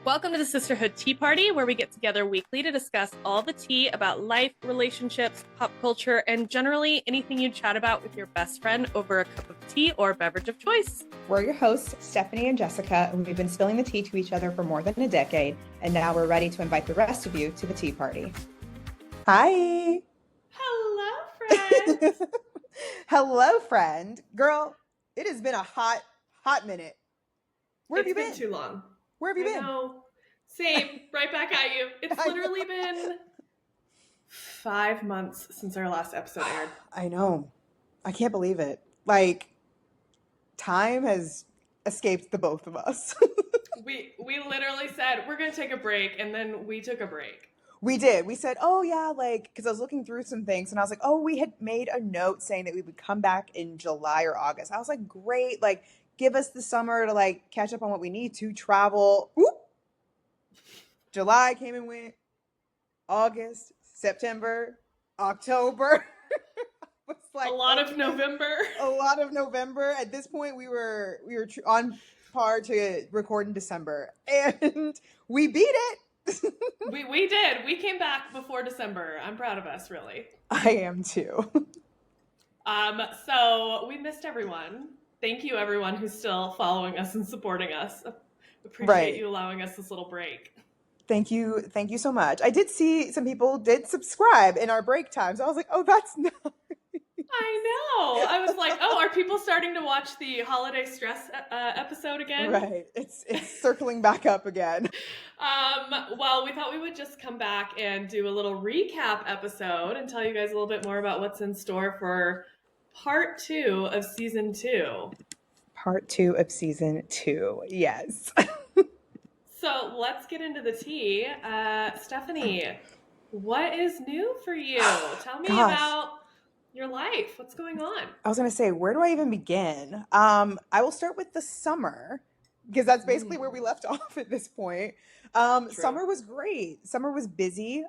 Welcome to the Sisterhood Tea Party, where we get together weekly to discuss all the tea about life, relationships, pop culture, and generally anything you chat about with your best friend over a cup of tea or beverage of choice. We're your hosts, Stephanie and Jessica, and we've been spilling the tea to each other for more than a decade, and now we're ready to invite the rest of you to the tea party. Hi! Hello, friend! Hello, friend. Girl, it has been a hot minute. Where have you been? It's been too long. Where have you been? No, same. Right back at you. It's literally been 5 months since our last episode aired. I know. I can't believe it. Like, time has escaped the both of us. We literally said, we're going to take a break, and then we took a break. We did. We said, oh, yeah, like, because I was looking through some things, and I was like, oh, we had made a note saying that we would come back in July or August. I was like, great. Like, give us the summer to, like, catch up on what we need to travel. Oop. July came and went. August, September, October. Like, a lot of November. A lot of November. At this point, we were on par to record in December, and we beat it. We did. We came back before December. I'm proud of us, really. I am too. So we missed everyone. Thank you, everyone who's still following us and supporting us. Appreciate you allowing us this little break. Thank you so much. I did see some people did subscribe in our break time, so I was like, oh, that's nice. I know. I was like, oh, are people starting to watch the holiday stress episode again? Right. It's circling back up again. Well, we thought we would just come back and do a little recap episode and tell you guys a little bit more about what's in store for part 2 of season 2. Part 2 of season 2. Yes. So let's get into the tea. Stephanie, what is new for you? Tell me about your life. What's going on? I was going to say, where do I even begin? I will start with the summer, because that's basically where we left off at this point. Summer was great. Summer was busy.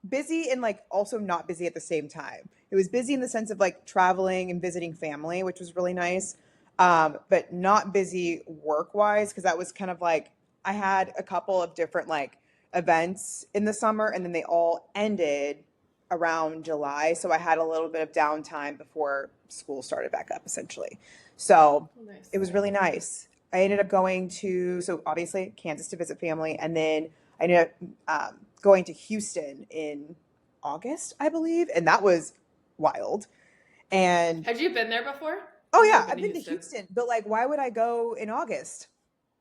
Busy and like also not busy at the same time. It was busy in the sense of like traveling and visiting family, which was really nice. But not busy work-wise, because that was kind of like, I had a couple of different like events in the summer, and then they all ended around July. So I had a little bit of downtime before school started back up, essentially. So It was really nice. I ended up going to, so obviously Kansas to visit family. And then I ended up going to Houston in August, I believe. And that was wild. And had you been there before? Oh yeah, I've been to Houston. But like, why would I go in August?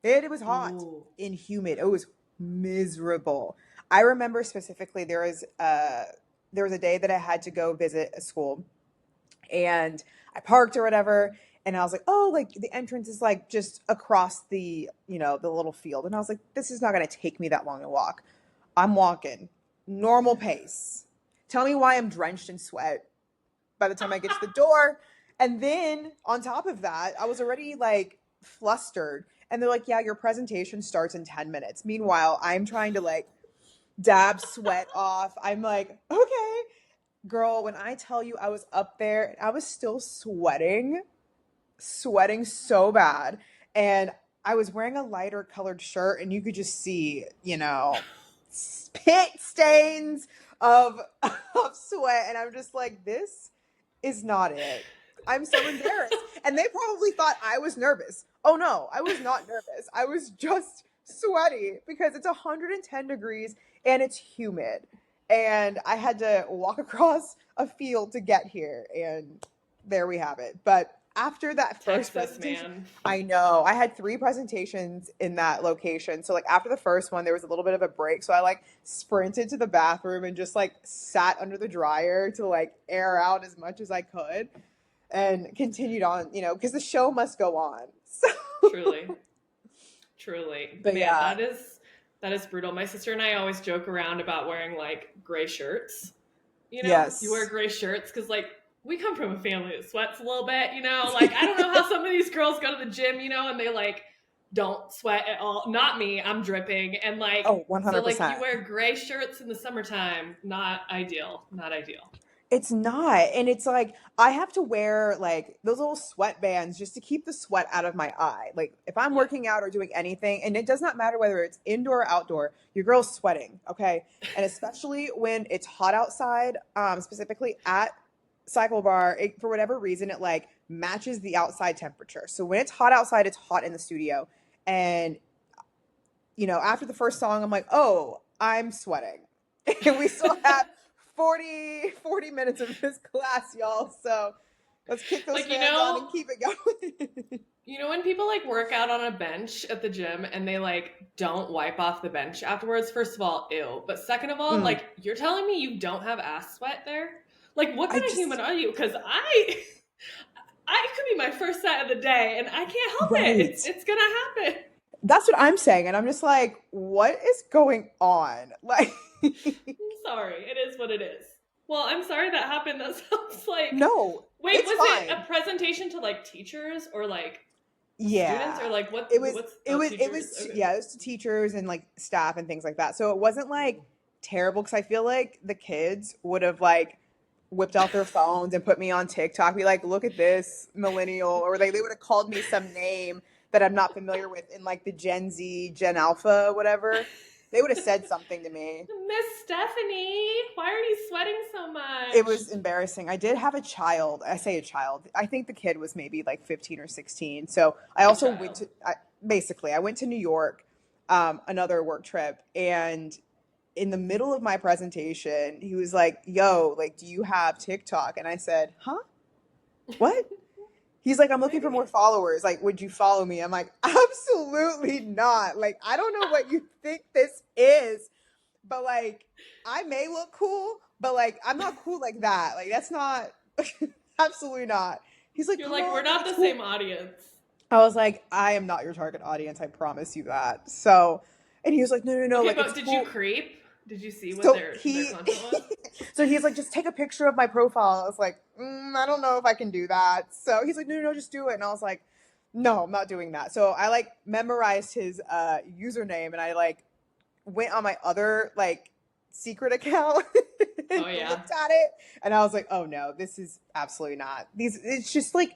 It was hot and humid. It was miserable. I remember specifically there was a day that I had to go visit a school, and I parked or whatever, and I was like, oh, like the entrance is like just across the, the little field. And I was like, this is not going to take me that long to walk. I'm walking normal pace. Tell me why I'm drenched in sweat by the time I get to the door. And then on top of that, I was already like flustered. And they're like, yeah, your presentation starts in 10 minutes. Meanwhile, I'm trying to like dab sweat off. I'm like, okay. Girl, when I tell you I was up there, I was still sweating so bad. And I was wearing a lighter colored shirt, and you could just see, pit stains of sweat. And I'm just like, this is not it. I'm so embarrassed. And they probably thought I was nervous. Oh no, I was not nervous. I was just sweaty because it's 110 degrees and it's humid. And I had to walk across a field to get here, and there we have it. But after that first presentation, I know, I had 3 presentations in that location. So like after the first one, there was a little bit of a break. So I like sprinted to the bathroom and just like sat under the dryer to like air out as much as I could. And continued on, because the show must go on. So. Truly. But man, yeah, that is brutal. My sister and I always joke around about wearing like gray shirts. Yes. You wear gray shirts because like we come from a family that sweats a little bit. Like I don't know how some of these girls go to the gym, and they like don't sweat at all. Not me. I'm dripping, and like 100%. So like you wear gray shirts in the summertime. Not ideal. It's not. And it's like, I have to wear like those little sweatbands just to keep the sweat out of my eye. Like if I'm working out or doing anything, and it does not matter whether it's indoor or outdoor, your girl's sweating. Okay. And especially when it's hot outside, specifically at Cycle Bar, for whatever reason, it like matches the outside temperature. So when it's hot outside, it's hot in the studio. And, after the first song, I'm like, oh, I'm sweating. And we still have 40 minutes of this class, y'all. So let's kick those fans on and keep it going. When people like work out on a bench at the gym and they like don't wipe off the bench afterwards, first of all, ew. But second of all, like you're telling me you don't have ass sweat there? Like what kind of human are you? Because I could be my first set of the day and I can't help it. It's gonna happen. That's what I'm saying. And I'm just like, what is going on? Like I'm sorry. It is what it is. Well, I'm sorry that happened. That sounds like no. Wait, was fine. it a presentation to like teachers or like students or like what? It was to teachers and like staff and things like that. So it wasn't like terrible because I feel like the kids would have like whipped out their phones and put me on TikTok, be like, look at this millennial, or they would have called me some name that I'm not familiar with in like the Gen Z, Gen Alpha, whatever. They would have said something to me. Miss Stephanie, why are you sweating so much? It was embarrassing. I did have a child. I say a child. I think the kid was maybe like 15 or 16. So I also went to New York, another work trip. And in the middle of my presentation, he was like, yo, like, do you have TikTok? And I said, huh? What? He's like, I'm looking for more followers. Like, would you follow me? I'm like, absolutely not. Like, I don't know what you think this is, but like, I may look cool, but like, I'm not cool like that. Like, that's not, absolutely not. He's like, you're like, we're not the same audience. I was like, I am not your target audience. I promise you that. So, and he was like, no. Okay, like, but did you creep? Did you see what their content was? So he's like, just take a picture of my profile. I was like, I don't know if I can do that. So he's like, no, just do it. And I was like, no, I'm not doing that. So I like memorized his username and I like went on my other like secret account and looked at it. And I was like, oh no, this is absolutely not. It's just like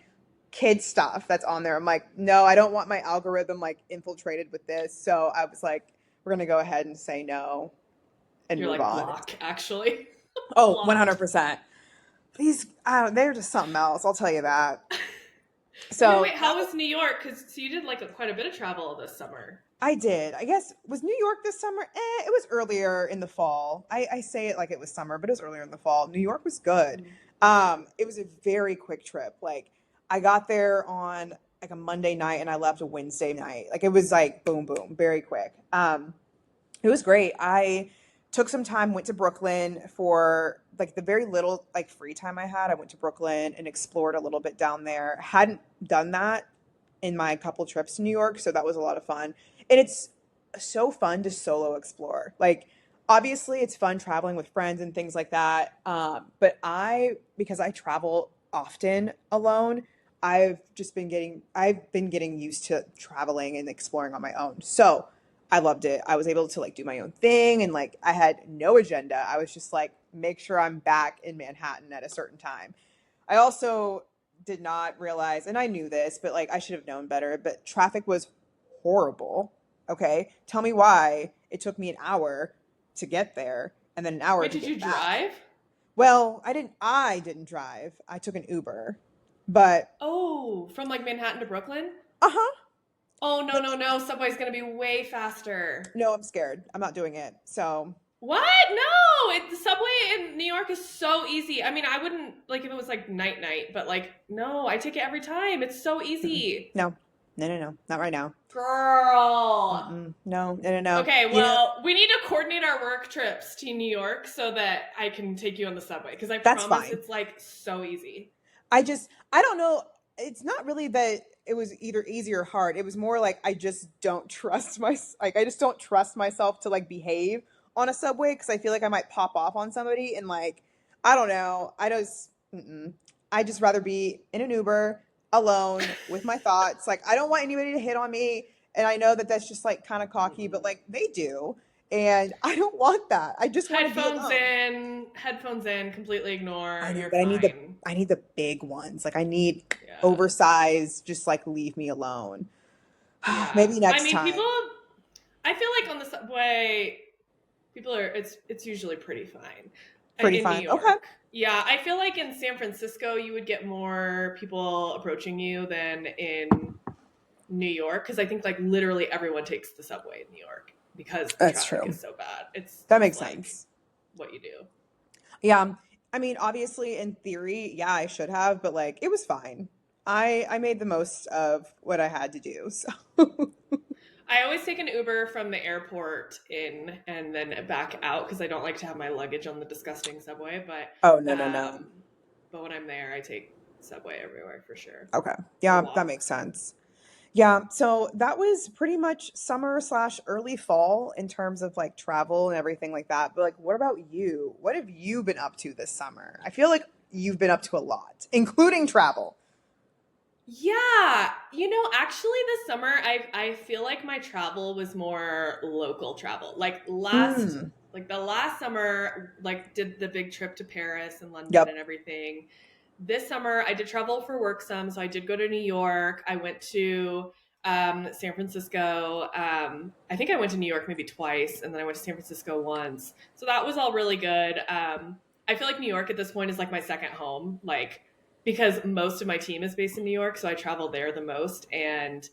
kid stuff that's on there. I'm like, no, I don't want my algorithm like infiltrated with this. So I was like, we're going to go ahead and say no. And you're move like, on. block, actually. Oh, 100%. These, they're just something else. I'll tell you that. So wait, how was New York? Because you did like quite a bit of travel this summer. I did. I guess, was New York this summer? It was earlier in the fall. I say it like it was summer, but it was earlier in the fall. New York was good. It was a very quick trip. Like, I got there on like a Monday night and I left a Wednesday night. Like, it was like boom, boom, very quick. It was great. I took some time, went to Brooklyn for like the very little like free time I had. I went to Brooklyn and explored a little bit down there. Hadn't done that in my couple trips to New York, so that was a lot of fun. And it's so fun to solo explore. Like, obviously it's fun traveling with friends and things like that. But because I travel often alone, I've been getting used to traveling and exploring on my own. So I loved it. I was able to like do my own thing and like I had no agenda. I was just like, make sure I'm back in Manhattan at a certain time. I also did not realize, and I knew this, but like I should have known better, but traffic was horrible. Okay. Tell me why it took me an hour to get there and then an hour to get back. Did you drive? Well, I didn't drive. I took an Uber, but. Oh, from like Manhattan to Brooklyn? Uh-huh. Oh, no. Subway's going to be way faster. No, I'm scared. I'm not doing it. So. What? No! The subway in New York is so easy. I mean, I wouldn't, like, if it was, like, night, but, like, no, I take it every time. It's so easy. No. Not right now. Girl. No. Okay, well, we need to coordinate our work trips to New York so that I can take you on the subway. Because I promise it's, like, so easy. I don't know. It's not really that it was either easy or hard. It was more like I just don't trust myself to, like, behave on a subway because I feel like I might pop off on somebody and like, I don't know. I just rather be in an Uber alone with my thoughts. Like, I don't want anybody to hit on me. And I know that that's just like kind of cocky, but like they do. And I don't want that. I just want to be alone. Headphones in, completely ignore. I know, You're but fine. I need the big ones. Like I need Yeah. oversized, just like leave me alone. Yeah. Maybe I next mean, time. I feel like on the subway, it's usually pretty fine. Pretty In New fine. Okay. York. Yeah, I feel like in San Francisco you would get more people approaching you than in New York, because I think like literally everyone takes the subway in New York because the That's traffic true. is so bad. It's That just makes like sense. what you do. Yeah. I mean, obviously in theory, yeah, I should have, but like it was fine. I made the most of what I had to do. So I always take an Uber from the airport in and then back out because I don't like to have my luggage on the disgusting subway. oh no, no, no. But when I'm there, I take subway everywhere for sure. Okay. Or Yeah, that walk. makes sense. Yeah, so that was pretty much summer slash early fall in terms of like travel and everything like that. But like, what about you? What have you been up to this summer? I feel like you've been up to a lot, including travel. Yeah, actually this summer I feel like my travel was more local travel. Mm. Like the last summer, like did the big trip to Paris and London and Yep. everything. This summer I did travel for work some, so I did go to New York. I went to San Francisco. I think I went to New York maybe twice, and then I went to San Francisco once. So that was all really good. I feel like New York at this point is like my second home. Like because most of my team is based in New York, so I travel there the most. And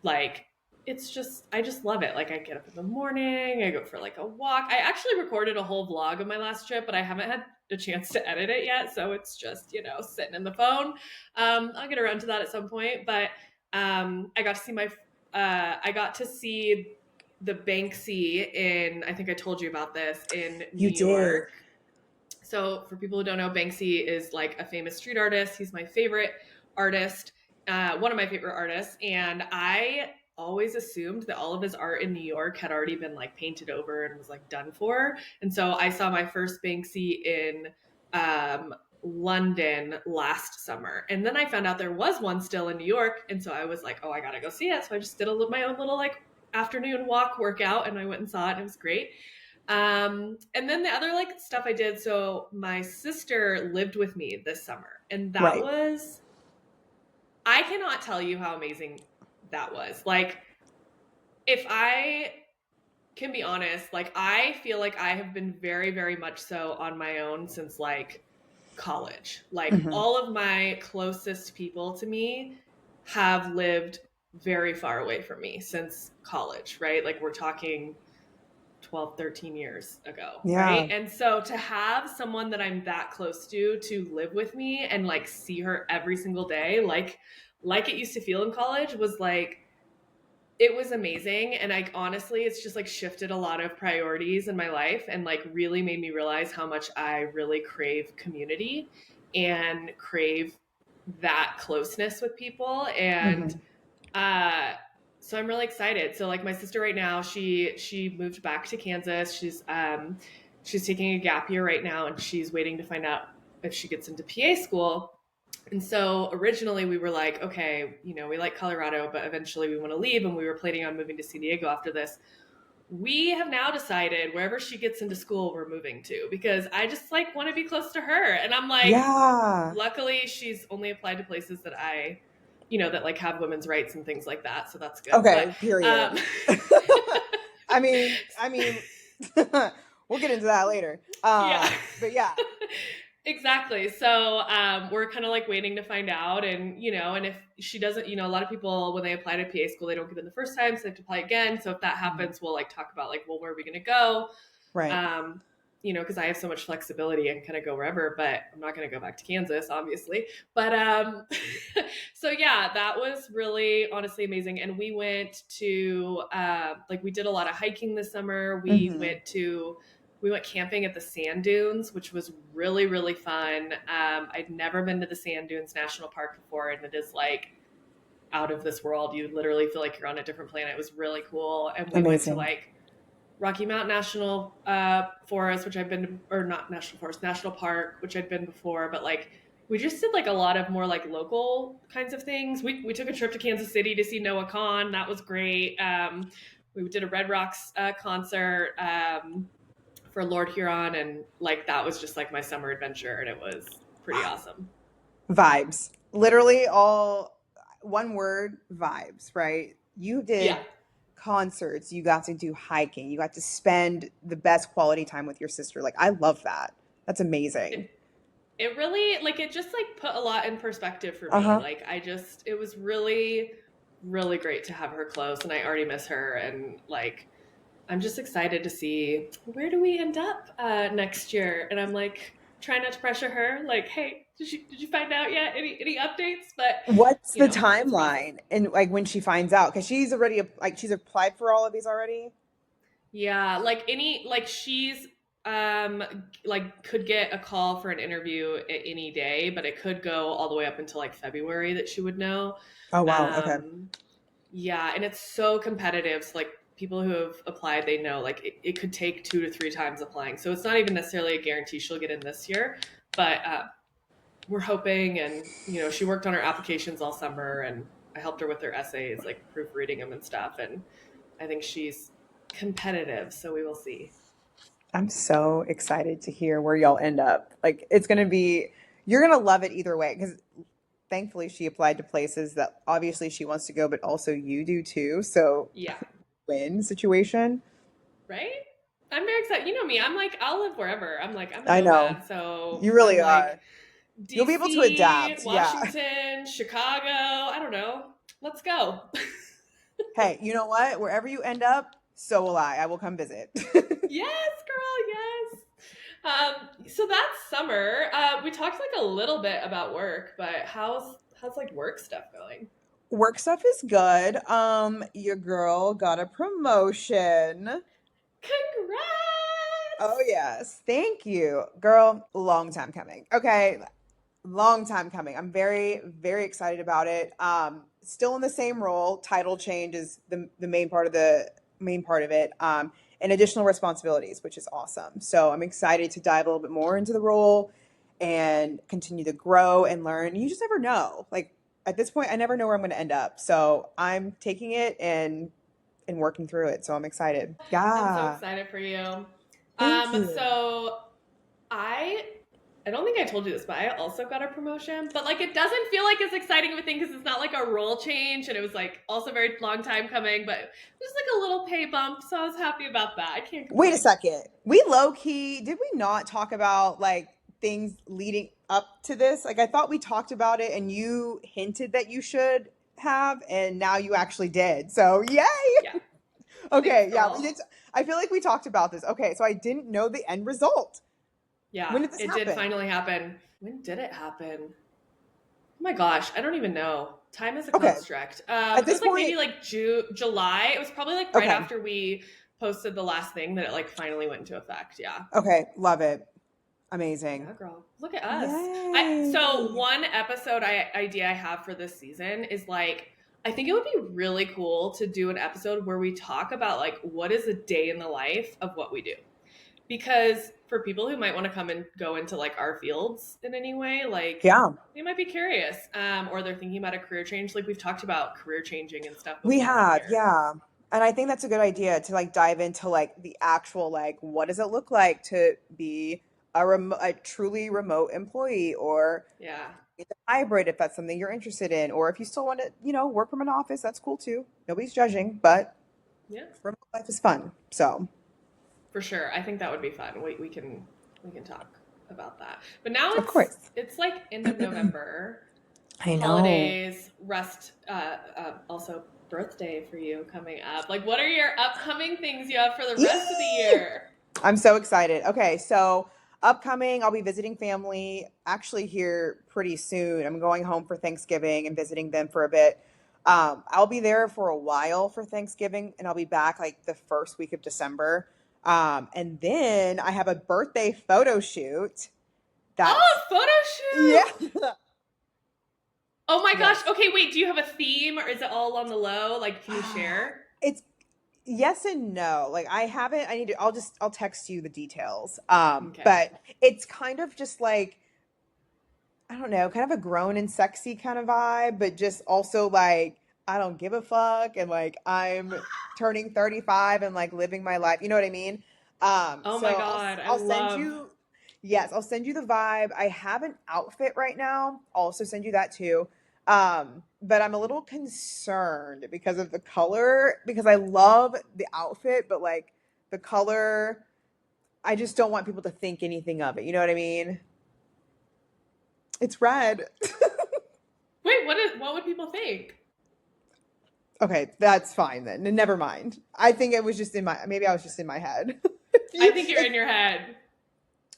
like, I just love it. Like, I get up in the morning, I go for like a walk. I actually recorded a whole vlog of my last trip, but I haven't had a chance to edit it yet. So it's just, sitting in the phone. I'll get around to that at some point. But I got to see I got to see the Banksy I think I told you about this, in New You did. York. So for people who don't know, Banksy is like a famous street artist. He's my favorite artist, one of my favorite artists. And I always assumed that all of his art in New York had already been like painted over and was like done for. And so I saw my first Banksy in London last summer. And then I found out there was one still in New York. And so I was like, oh, I gotta go see it. So I just did my own little like afternoon walk workout, and I went and saw it. And it was great. And then the other like stuff I did. So my sister lived with me this summer, and Right. I cannot tell you how amazing that was. Like, if I can be honest, like I feel like I have been very, very much so on my own since like college. Like Hmm. all of my closest people to me have lived very far away from me since college, right? Like we're talking 12, 13 years ago, right? Yeah. And so to have someone that I'm that close to live with me and like see her every single day, like it used to feel in college, was like, it was amazing. And I honestly, it's just like shifted a lot of priorities in my life and like really made me realize how much I really crave community and crave that closeness with people. And Hmm. so I'm really excited. So like my sister right now, she moved back to Kansas. She's taking a gap year right now, and she's waiting to find out if she gets into PA school. And so originally we were like, okay, we like Colorado, but eventually we want to leave, and we were planning on moving to San Diego after this. We have now decided wherever she gets into school, we're moving to, because I just like want to be close to her. And I'm like, Yeah. luckily she's only applied to places that that like have women's rights and things like that. So that's good. Okay. But Period. I mean, we'll get into that later. yeah. But yeah. Exactly. So we're kind of like waiting to find out. And, and if she doesn't, a lot of people, when they apply to PA school, they don't get in the first time. So they have to apply again. So if that happens, we'll like talk about like, well, where are we going to go? Right. Because I have so much flexibility and kind of go wherever, but I'm not going to go back to Kansas, obviously. But so yeah, that was really honestly amazing. And we went to we did a lot of hiking this summer. We went camping at the sand dunes, which was really, really fun. I'd never been to the Sand Dunes National Park before, and it is like out of this world. You literally feel like you're on a different planet. It was really cool. And we went to like Rocky Mountain National Forest, which I've been to, or not National Forest, National Park, which I'd been before, but like we just did like a lot of more like local kinds of things. We took a trip to Kansas City to see Noah Khan. That was great. We did a Red Rocks concert for Lord Huron, and like that was just like my summer adventure, and it was pretty awesome. Vibes. Literally all one word, vibes, right? You did concerts, you got to do hiking, you got to spend the best quality time with your sister. Like, I love that. That's amazing. It really, like, it just like put a lot in perspective for me. Like, it was really, really great to have her close, and I already miss her. And like, I'm just excited to see where do we end up next year. And I'm like, trying not to pressure her. Like, hey, did you find out yet? Any updates? But what's the timeline? And like when she finds out, because she's already she's applied for all of these already. Yeah, she's like could get a call for an interview any day, but it could go all the way up until like February that she would know. Oh wow. Okay. Yeah, and it's so competitive. So like people who have applied, they know like it could take 2 to 3 times applying. So it's not even necessarily a guarantee she'll get in this year, but we're hoping. And she worked on her applications all summer, and I helped her with her essays, like proofreading them and stuff. And I think she's competitive, so we will see. I'm so excited to hear where y'all end up. Like, it's going to be, you're going to love it either way, because thankfully she applied to places that obviously she wants to go, but also you do too. So yeah, win situation. Right? I'm very excited. You know me, I'm like, I'll live wherever. I'm like, I'm a I know. nomad, so you really I'm are. Like, DC, you'll be able to adapt. Washington, Chicago. I don't know. Let's go. Hey, you know what? Wherever you end up, so will I. I will come visit. Yes, girl. Yes. So that's summer. We talked like a little bit about work, but how's like work stuff going? Work stuff is good. Your girl got a promotion. Congrats! Oh yes, thank you, girl. Long time coming. Okay, long time coming. I'm very, very excited about it. Still in the same role. Title change is the main part of it. And additional responsibilities, which is awesome. So I'm excited to dive a little bit more into the role and continue to grow and learn. You just never know. Like at this point, I never know where I'm going to end up. So I'm taking it and working through it. So I'm excited. Yeah. I'm so excited for you. Thank you. So I don't think I told you this, but I also got a promotion. But like, it doesn't feel like as exciting of a thing because it's not like a role change, and it was like also very long time coming. But it was like a little pay bump, so I was happy about that. I can't complain. Wait a second. We low key did we not talk about like things leading up to this? Like I thought we talked about it, and you hinted that you should have, and now you actually did. So yay! Yeah. Okay. Yeah, we did. I feel like we talked about this. Okay, so I didn't know the end result. Yeah, when did this happen? Did finally happen. When did it happen? Oh my gosh, I don't even know. Time is a construct. At this it was like point, maybe like July. It was probably like right after we posted the last thing that it like finally went into effect. Yeah. Okay, love it. Amazing. Yeah, girl. Look at us. So one episode idea I have for this season is like, I think it would be really cool to do an episode where we talk about like what is a day in the life of what we do. Because for people who might want to come and go into like our fields in any way, like they might be curious, or they're thinking about a career change. Like we've talked about career changing and stuff. We have, yeah. And I think that's a good idea to like dive into like the actual, like, what does it look like to be a truly remote employee, or it's a hybrid if that's something you're interested in, or if you still want to, work from an office, that's cool too. Nobody's judging, but remote life is fun. So. For sure. I think that would be fun. We can talk about that. But now it's like end of November. I know. Holidays, rest, also birthday for you coming up. Like what are your upcoming things you have for the rest of the year? I'm so excited. Okay, so upcoming, I'll be visiting family actually here pretty soon. I'm going home for Thanksgiving and visiting them for a bit. I'll be there for a while for Thanksgiving, and I'll be back like the first week of December. And then I have a birthday photo shoot. Photo shoot! Yeah. Oh my gosh. Okay, wait, do you have a theme, or is it all on the low? Like, can you share? It's yes and no. Like I'll text you the details. But it's kind of just like, I don't know, kind of a grown and sexy kind of vibe, but just also like I don't give a fuck, and like I'm turning 35 and like living my life. You know what I mean? Oh So my I'll God. I I'll send love. you, yes, I'll send you the vibe. I have an outfit right now. I'll also send you that too. But I'm a little concerned because of the color, because I love the outfit, but like the color, I just don't want people to think anything of it. You know what I mean? It's red. Wait, what would people think? Okay, that's fine then. Never mind. I think it was just maybe I was just in my head. If I you, think you're in your head.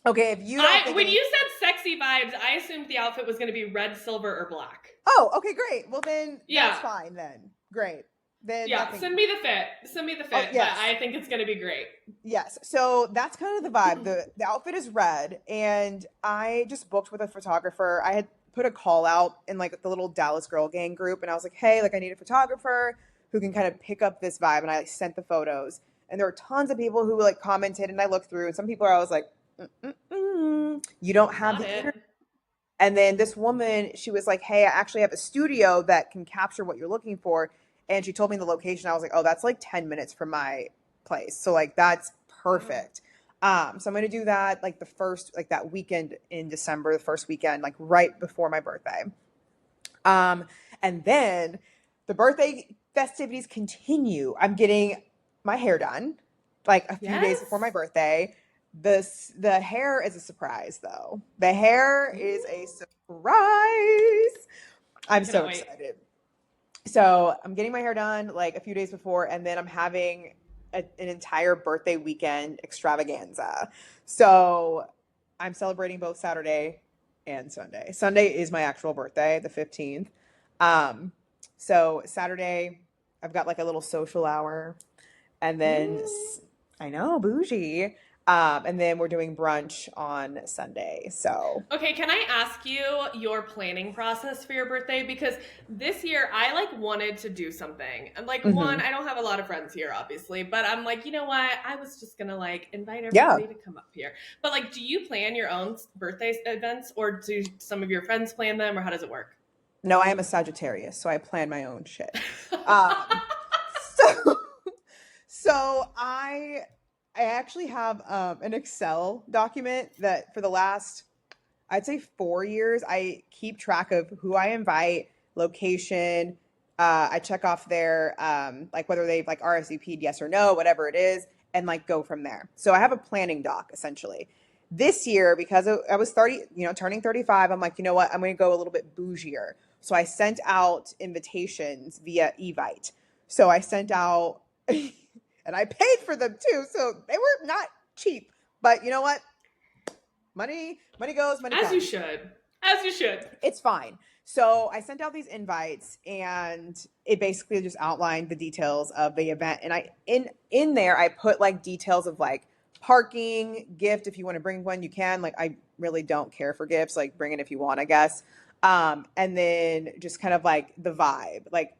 okay, if you don't think When any, you said sexy vibes, I assumed the outfit was going to be red, silver, or black. oh, okay, great. Well, then that's Yeah. fine then. Great. Then Yeah, nothing. send me the fit. Send me the Oh, fit, but yes. I think it's going to be great. Yes. So that's kind of the vibe. The outfit is red, and I just booked with a photographer. I had put a call out in like the little Dallas Girl Gang group, and I was like, "Hey, like I need a photographer who can kind of pick up this vibe." And I like, sent the photos, and there were tons of people who like commented, and I looked through, and some people are always like, "You don't have Not the it. energy." And then this woman, she was like, "Hey, I actually have a studio that can capture what you're looking for." And she told me the location. I was like, "Oh, that's like 10 minutes from my place." So like that's Wow. perfect. So I'm gonna do that like the first, like that weekend in December, the first weekend, like right before my birthday. Um, and then the birthday festivities continue. I'm getting my hair done like a few days before my Yes? birthday. The hair is a surprise though. The hair is a Ooh. surprise. I I'm so cannot wait. excited. So I'm getting my hair done like a few days before, and then I'm having an entire birthday weekend extravaganza. So I'm celebrating both Saturday and Sunday. Sunday is my actual birthday, the 15th. Um, so Saturday, I've got like a little social hour, and then Ooh. I know, bougie. And then we're doing brunch on Sunday. So, Okay, can I ask you your planning process for your birthday? Because this year I like wanted to do something. And like one, mhm. I don't have a lot of friends here, obviously, but I'm like, you know what? I was just gonna like invite Yeah. everybody to come up here. But like, do you plan your own birthday events or do some of your friends plan them or how does it work? No, I am a Sagittarius, so I plan my own shit. Um, so, so I actually have an Excel document that for the last, I'd say 4 years, I keep track of who I invite, location. I check off their like whether they've like RSVP'd yes or no, whatever it is, and like go from there. So I have a planning doc essentially. This year, because I was 30, turning 35, I'm like, you know what? I'm going to go a little bit bougier. So I sent out invitations via Evite. So I sent out, and I paid for them too. So they were not cheap. But you know what? Money goes, money As you comes. should. As you should. It's fine. So I sent out these invites, and it basically just outlined the details of the event. And I in there I put like details of like parking, gift if you want to bring one, you can. Like I really don't care for gifts, like bring it if you want, I guess. And then just kind of like the vibe, like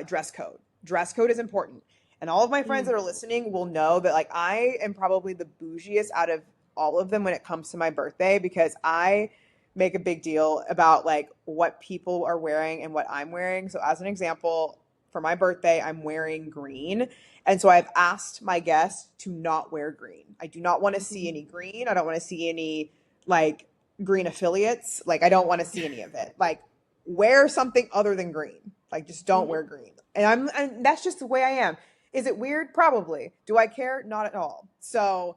dress code. Dress code is important. And all of my friends Mm. that are listening will know that like I am probably the bougiest out of all of them when it comes to my birthday because I make a big deal about like what people are wearing and what I'm wearing. So as an example, for my birthday, I'm wearing green. And so I've asked my guests to not wear green. I do not want to see any green. I don't want to see any like green affiliates. Like I don't want to see any of it. Like wear something other than green. Like just don't wear green. And that's just the way I am. Is it weird? Probably. Do I care? Not at all. So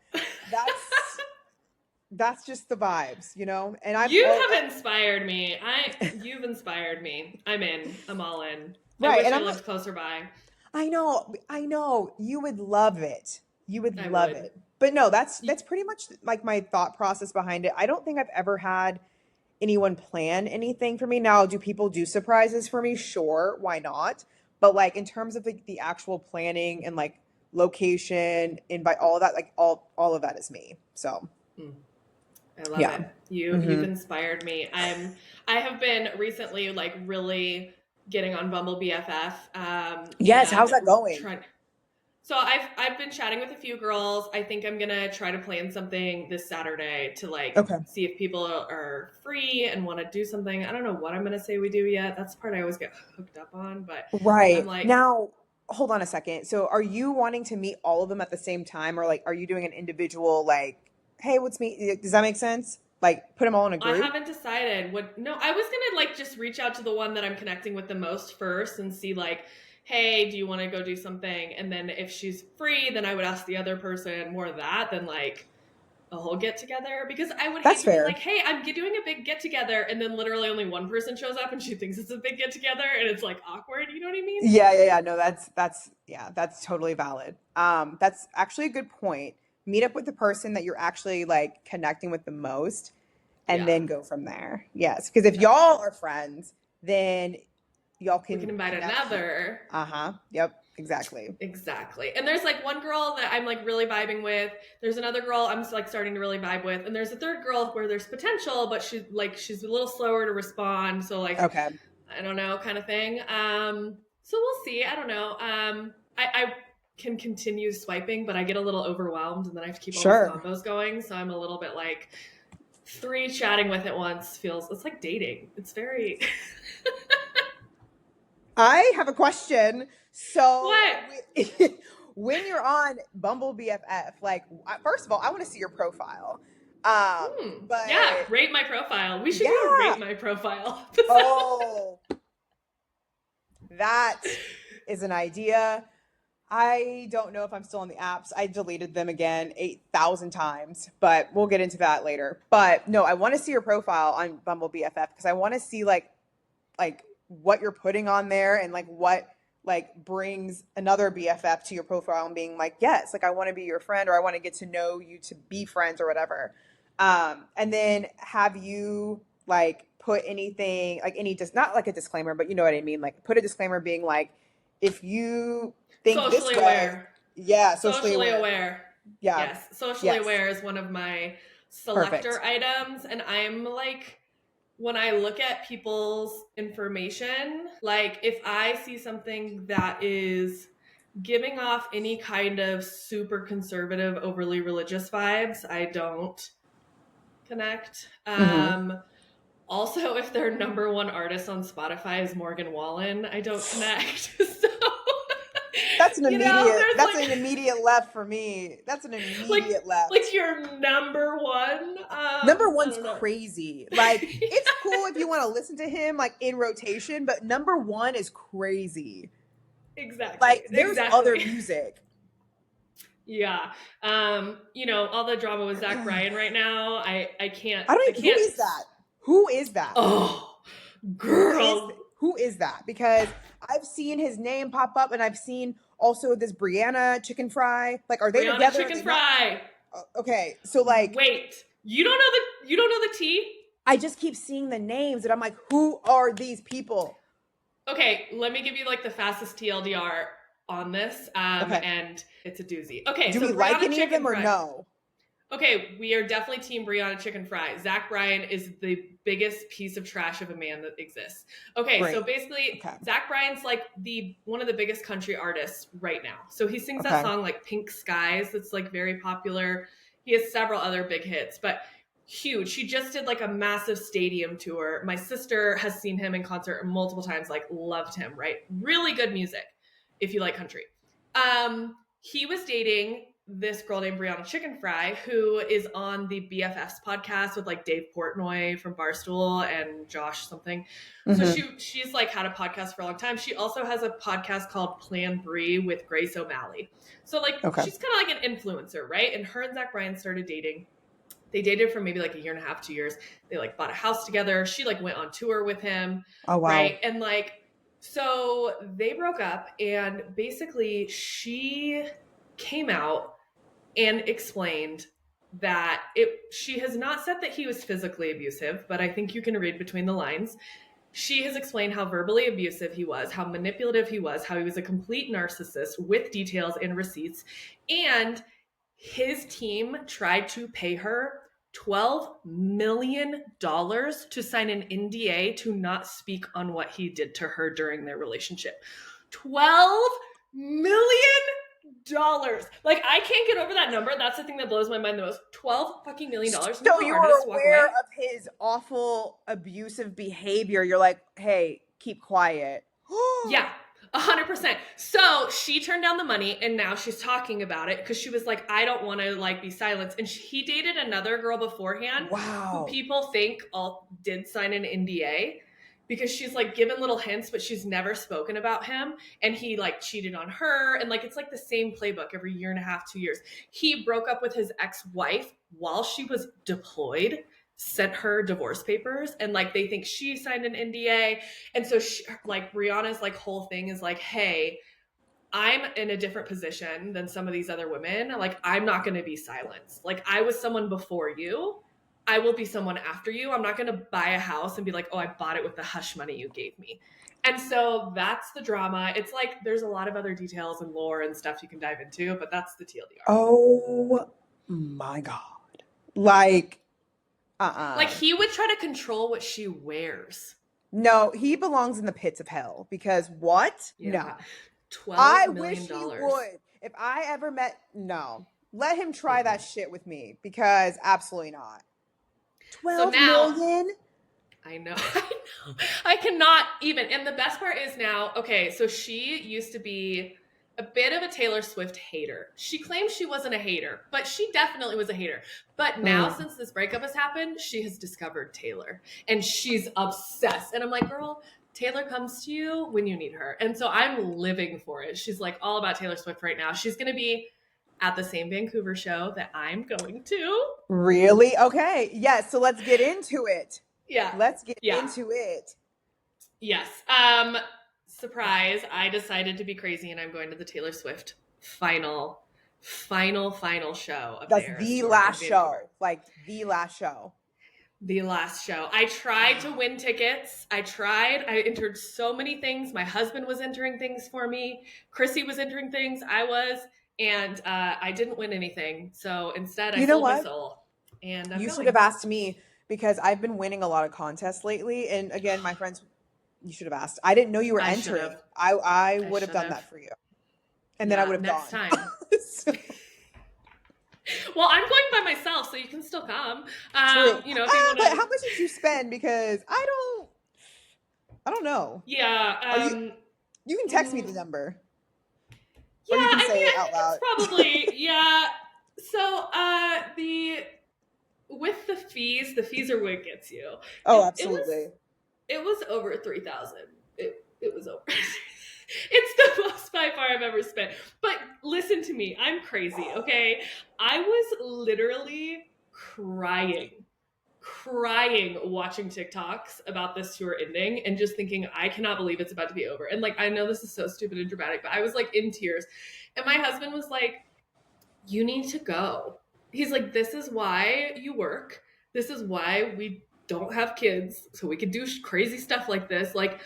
that's just the vibes, And You have inspired me. You've inspired me. I'm in. I'm all in. I right, wish and I I'm like, lived closer by. I know, you would love it. You would I love would. it. But no, that's pretty much like my thought process behind it. I don't think I've ever had anyone plan anything for me. Now, do people do surprises for me? Sure, why not? But like in terms of the actual planning and like location, invite, all of that, like all of that is me. So Mm. I love yeah. it. You've Hmm. inspired me. I have been recently like really getting on Bumble BFF Yes, how's and that going? trying. So I've been chatting with a few girls. I think I'm gonna try to plan something this Saturday to like Okay. see if people are free and want to do something. I don't know what I'm gonna say we do yet. That's the part I always get hooked up on, but I'm Right. like, Now, hold on a second. So are you wanting to meet all of them at the same time, or like are you doing an individual like, hey, let's meet? Does that make sense? Like put them all in a I group? haven't decided what. No, I was gonna like just reach out to the one that I'm connecting with the most first and see like, hey, do you want to go do something? And then if she's free, then I would ask the other person more of that than like a whole get together, because I would hate That's to be fair. like, hey, I'm doing a big get together, and then literally only one person shows up and she thinks it's a big get together, and it's like awkward. You know what I mean? Yeah. No, that's totally valid. That's actually a good point. Meet up with the person that you're actually like connecting with the most, and Yeah. then go from there. Yes, because if y'all are friends, then y'all We can can invite connect. another. Yep. Exactly. Exactly. And there's like one girl that I'm like really vibing with. There's another girl I'm like starting to really vibe with. And there's a third girl where there's potential, but she's a little slower to respond. So like, Okay. I don't know, kind of thing. So we'll see. I don't know. I can continue swiping, but I get a little overwhelmed and then I have to keep all these Sure. combos going. So I'm a little bit like 3 chatting with at once it's like dating. It's very I have a question. So What? when you're on Bumble BFF, like first of all, I want to see your profile. But Yeah, rate my profile. We should do a yeah. rate my profile. Oh, that is an idea. I don't know if I'm still on the apps. I deleted them again 8,000 times, but we'll get into that later. But no, I want to see your profile on Bumble BFF because I want to see like what you're putting on there and like what like brings another BFF to your profile and being like, yes, like I want to be your friend or I want to get to know you to be friends or whatever. And then have you like put anything like not like a disclaimer, but you know what I mean? Like put a disclaimer being like, if you think Socially this way, aware. yeah, Socially aware. Yeah. Yes, socially Yes. aware is one of my selector Perfect. items, and I'm like, when I look at people's information, like if I see something that is giving off any kind of super conservative, overly religious vibes, I don't connect. Also, if their number one artist on Spotify is Morgan Wallen, I don't connect. So That's an there's immediate left for me. That's an immediate left. like your number one. Number one's I don't know. crazy. Like it's cool if you want to listen to him like in rotation, but number one is crazy. Exactly. Like there's other music. Yeah. All the drama with Zach Bryan right now. I can't. Who is that? Who is that? Oh, girl. Who is that? Because I've seen his name pop up, and I've seen also this Brianna Chicken Fry. Like, are they Brianna together? Chicken Fry. Okay, so like, wait, you don't know the tea? I just keep seeing the names, and I'm like, who are these people? Okay, let me give you like the fastest TLDR on this, and it's a doozy. Okay, do so we like any of them or Fry. no? Okay, we are definitely team Brianna Chicken Fry. Zach Bryan is the biggest piece of trash of a man that exists. Okay, Great. So basically, Zach Bryan's like one of the biggest country artists right now. So he sings that song like Pink Skies that's like very popular. He has several other big hits, but huge. He just did like a massive stadium tour. My sister has seen him in concert multiple times, like loved him, right? Really good music if you like country. He was dating this girl named Brianna Chicken Fry, who is on the BFFs podcast with like Dave Portnoy from Barstool and Josh something. Mm-hmm. So she's like had a podcast for a long time. She also has a podcast called Plan Brie with Grace O'Malley. So like she's kind of like an influencer, right? And her and Zach Bryan started dating. They dated for maybe like a year and a half, 2 years. They like bought a house together. She like went on tour with him. Oh, wow. Right. And like, so they broke up and basically she came out and explained that she has not said that he was physically abusive, but I think you can read between the lines. She has explained how verbally abusive he was, how manipulative he was, how he was a complete narcissist with details and receipts. And his team tried to pay her $12 million to sign an NDA to not speak on what he did to her during their relationship. $12 million? Like, I can't get over that number. That's the thing that blows my mind the most. $12 fucking million. So you were aware of his awful abusive behavior. You're like, hey, keep quiet. Yeah, 100%. So she turned down the money, and now she's talking about it because she was like, I don't want to like be silenced. And he dated another girl beforehand. Wow. Who people think all did sign an NDA. Because she's like given little hints, but she's never spoken about him. And he like cheated on her. And like, it's like the same playbook every year and a half, 2 years. He broke up with his ex-wife while she was deployed, sent her divorce papers. And like, they think she signed an NDA. And so she, like Rihanna's like whole thing is like, hey, I'm in a different position than some of these other women. Like, I'm not going to be silenced. Like, I was someone before you. I will be someone after you. I'm not going to buy a house and be like, oh, I bought it with the hush money you gave me. And so that's the drama. It's like, there's a lot of other details and lore and stuff you can dive into, but that's the TLDR. Oh my God. Like, Like, he would try to control what she wears. No, he belongs in the pits of hell because what? Yeah. No. $12 million. Wish he would. If I ever met, no. Let him try that shit with me because absolutely not. 12 million? I know. I cannot even. And the best part is now, okay, so she used to be a bit of a Taylor Swift hater. She claims she wasn't a hater, but she definitely was a hater. But now, since this breakup has happened, she has discovered Taylor. And she's obsessed. And I'm like, girl, Taylor comes to you when you need her. And so I'm living for it. She's like all about Taylor Swift right now. She's going to be at the same Vancouver show that I'm going to. Really? Okay. Yes. So let's get into it. Yeah. Let's get into it. Yes. Surprise. I decided to be crazy and I'm going to the Taylor Swift final show of That's the last show. Like the last show. The last show. I tried to win tickets. I entered so many things. My husband was entering things for me. Chrissy was entering things. And I didn't win anything. So instead, I sold my soul. And you should have asked me because I've been winning a lot of contests lately. And again, my friends, you should have asked. I didn't know you were entering. I would have done that for you. And then I would have next gone. Time. Well, I'm going by myself, so you can still come. True. You know, if you want to. But how much did you spend? Because I don't know. Yeah. You can text me the number. Yeah, or you can say it out loud. It's probably, yeah. So, with the fees are what it gets you. Oh, absolutely. It was over $3,000. It was over. It's the most by far I've ever spent. But listen to me, I'm crazy, okay? I was literally crying watching TikToks about this tour ending and just thinking, I cannot believe it's about to be over. And like, I know this is so stupid and dramatic, but I was like in tears. And my husband was like, you need to go. He's like, this is why you work. This is why we don't have kids. So we could do crazy stuff like this. Like,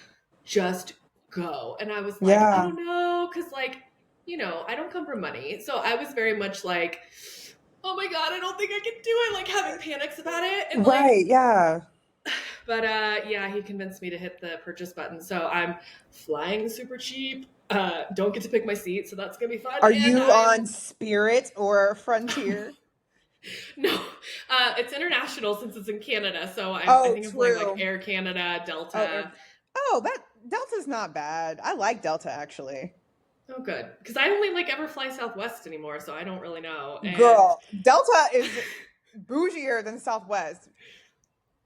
just go. And I was like, I don't know. Cause like, you know, I don't come from money. So I was very much like, oh my God, I don't think I can do it. Like having panics about it. And right. Yeah. But he convinced me to hit the purchase button. So I'm flying super cheap. Don't get to pick my seat. So that's going to be fun. Are you on Spirit or Frontier? No, it's international since it's in Canada. So I think I'm flying like Air Canada, Delta. That Delta's not bad. I like Delta actually. Oh, good. Because I only like ever fly Southwest anymore, so I don't really know. And... Girl, Delta is bougier than Southwest.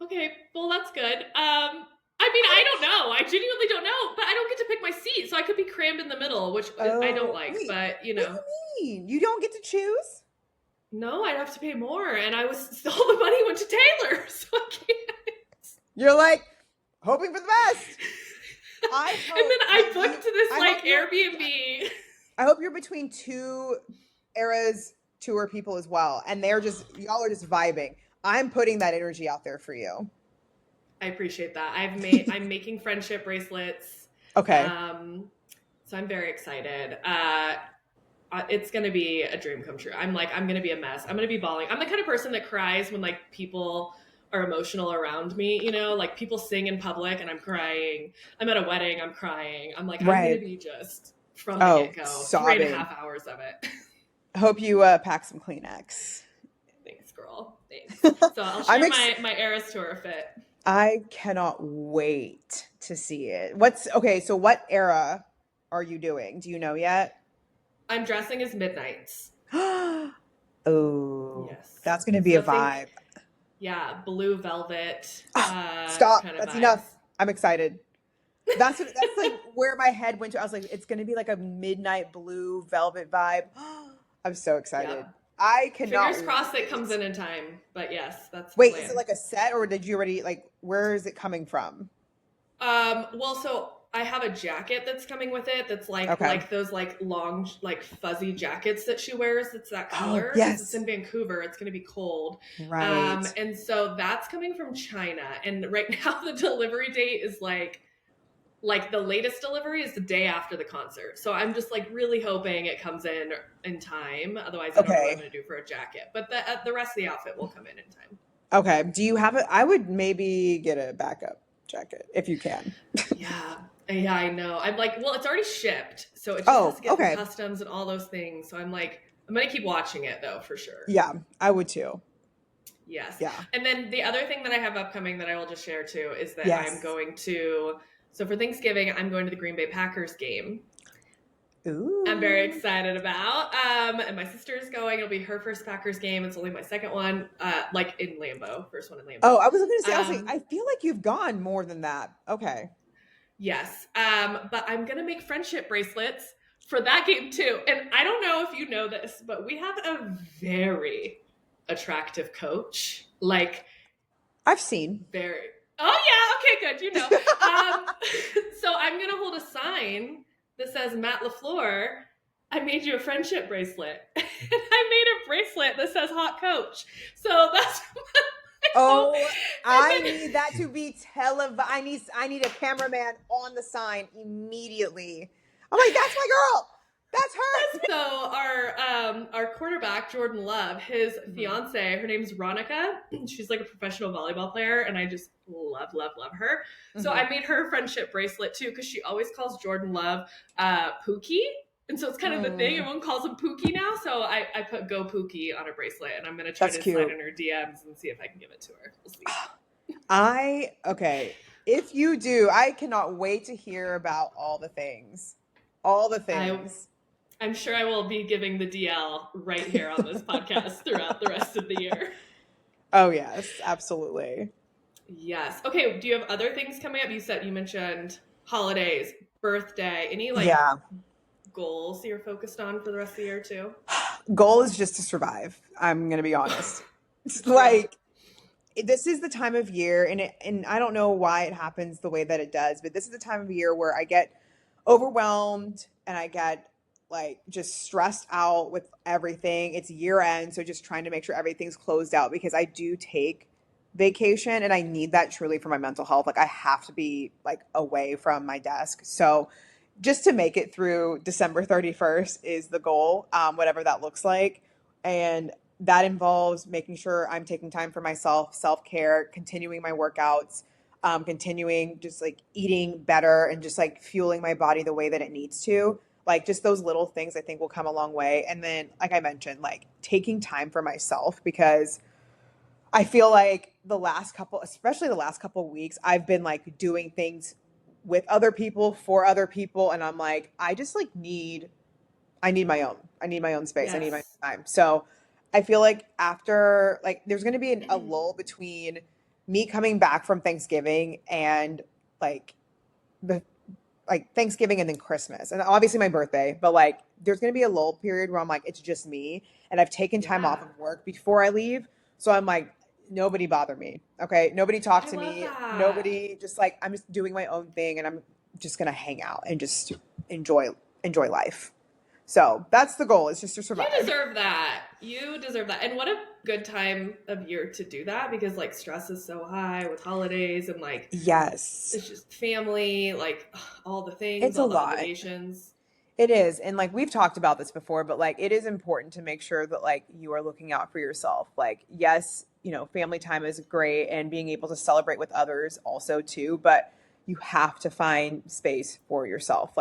Okay, well that's good. I mean, I don't know. I genuinely don't know, but I don't get to pick my seat, so I could be crammed in the middle, which I don't like. Wait, but you know, what do you mean? You don't get to choose? No, I'd have to pay more, and all the money went to Taylor, so I can't. You're like hoping for the best. And then I booked this Airbnb. I hope you're between two Eras tour people as well, and y'all are just vibing. I'm putting that energy out there for you. I appreciate that. I'm making friendship bracelets. Okay. So I'm very excited. It's gonna be a dream come true. I'm gonna be a mess. I'm gonna be bawling. I'm the kind of person that cries when like people are emotional around me, you know, like people sing in public and I'm crying. I'm at a wedding, I'm crying. I'm like, I'm gonna be just from the get-go. Sobbing. 3.5 hours of it. Hope you pack some Kleenex. Thanks, girl. Thanks. So I'll share my Eras Tour fit. I cannot wait to see it. So what era are you doing? Do you know yet? I'm dressing as Midnights. Oh, yes. That's going to be a vibe. Blue velvet. Stop. That's vibes. Enough. I'm excited. That's like where my head went to. I was like, it's going to be like a midnight blue velvet vibe. I'm so excited. Yep. I cannot. Fingers crossed it comes in time. But yes, that's Wait, is it like a set, or did you already where is it coming from? Well, so I have a jacket that's coming with it. That's like those long fuzzy jackets that she wears. It's that color. Oh, yes. It's in Vancouver. It's going to be cold. Right. And so that's coming from China. And right now the delivery date is like the latest delivery is the day after the concert. So I'm just really hoping it comes in time. Otherwise, I don't know what I'm going to do for a jacket. But the rest of the outfit will come in time. Okay. Do you have I would maybe get a backup jacket if you can. Yeah, I know. I'm it's already shipped. So it just has to get through customs and all those things. So I'm going to keep watching it though, for sure. Yeah, I would too. Yes. Yeah. And then the other thing that I have upcoming that I will just share too is that I'm going to... So for Thanksgiving, I'm going to the Green Bay Packers game. Ooh. I'm very excited about. And my sister's going. It'll be her first Packers game. It's only my second one, in Lambeau. First one in Lambeau. Oh, I was going to say, I feel like you've gone more than that. Okay. Yes. But I'm going to make friendship bracelets for that game too. And I don't know if you know this, but we have a very attractive coach. I've seen. Very... Oh, yeah. Okay, good. You know. So I'm going to hold a sign that says, Matt LaFleur, I made you a friendship bracelet. And I made a bracelet that says hot coach. So that's I need that to be televised. I need a cameraman on the sign immediately. I'm like, that's my girl. That's her. So our quarterback, Jordan Love, his fiance, her name's Ronica. She's a professional volleyball player, and I just love her. So I made her a friendship bracelet too, because she always calls Jordan Love Pookie. And so it's kind of the thing. Everyone calls him Pookie now. So I put Go Pookie on a bracelet, and I'm going to try to slide in her DMs and see if I can give it to her. We'll see. If you do, I cannot wait to hear about all the things. I'm sure I will be giving the DL right here on this podcast throughout the rest of the year. Oh, yes, absolutely. Yes. Okay. Do you have other things coming up? You mentioned holidays, birthday, any goals you're focused on for the rest of the year too? Goal is just to survive. I'm going to be honest. This is the time of year, and I don't know why it happens the way that it does, but this is the time of year where I get overwhelmed and I get just stressed out with everything. It's year end, so just trying to make sure everything's closed out, because I do take vacation and I need that truly for my mental health. I have to be away from my desk. So just to make it through December 31st is the goal, whatever that looks like. And that involves making sure I'm taking time for myself, self-care, continuing my workouts, continuing just eating better and just fueling my body the way that it needs to. Just those little things I think will come a long way. And then, like I mentioned, taking time for myself, because I feel especially the last couple of weeks, I've been doing things with other people, for other people. And I'm I just need my own space. Yes. I need my time. So I feel after, there's going to be a lull between me coming back from Thanksgiving and Thanksgiving and then Christmas, and obviously my birthday, but there's going to be a lull period where I'm it's just me, and I've taken time off of work before I leave. So I'm nobody bother me. Okay. Nobody talk to me. That. Nobody, just I'm just doing my own thing, and I'm just going to hang out and just enjoy life. So that's the goal. It's just to survive. You deserve that. And what a good time of year to do that, because stress is so high with holidays and yes, it's just family, all the things, it's all a the lot. obligations. It is. And we've talked about this before, but it is important to make sure that you are looking out for yourself. Yes, family time is great, and being able to celebrate with others also too, but you have to find space for yourself.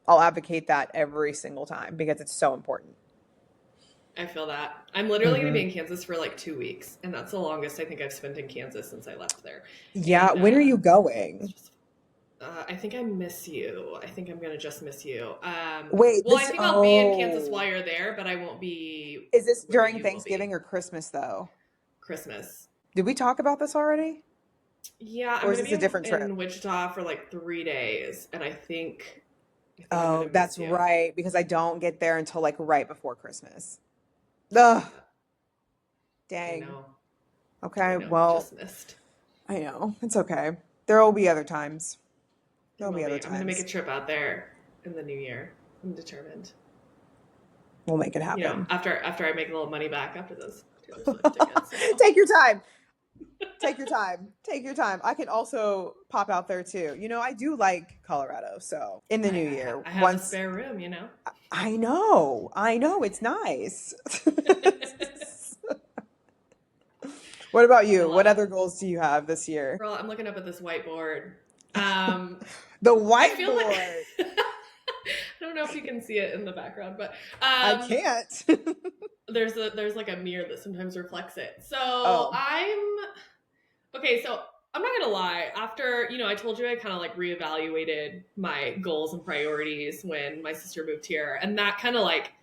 I'll advocate that every single time because it's so important. I feel that. I'm literally going to be in Kansas for like 2 weeks, and that's the longest I think I've spent in Kansas since I left there. Yeah. And When are you going? I think I miss you. I think I'm going to just miss you. Wait, Well, I think I'll be in Kansas while you're there, but I won't be. Is this where during you will be. Thanksgiving or Christmas though? Christmas. Did we talk about this already? Yeah, I'm Or is going to this be a different trip? in Wichita for like 3 days, and I think I'm Oh, gonna miss that's you. right, because I don't get there until like right before Christmas. Ugh. I Dang. know. Okay, I know. well, Just missed. I know. It's okay. There will be other times. There'll be other I'm going to make a times. trip out there in the new year. I'm determined. We'll make it You know, happen. after I make a little money back after those Taylor Swift tickets. You know? Take your time. Take your time. Take your time. I can also pop out there too. You know, I do like Colorado, so in the new year. I have a spare room, you know. I know. It's nice. What about you? What other goals do you have this year? Girl, I'm looking up at this whiteboard. The whiteboard. I don't know if you can see it in the background, but I can't. there's like a mirror that sometimes reflects it. So Oh. So I'm not gonna lie. After, you know, I told you I kind of like reevaluated my goals and priorities when my sister moved here, and that kind of like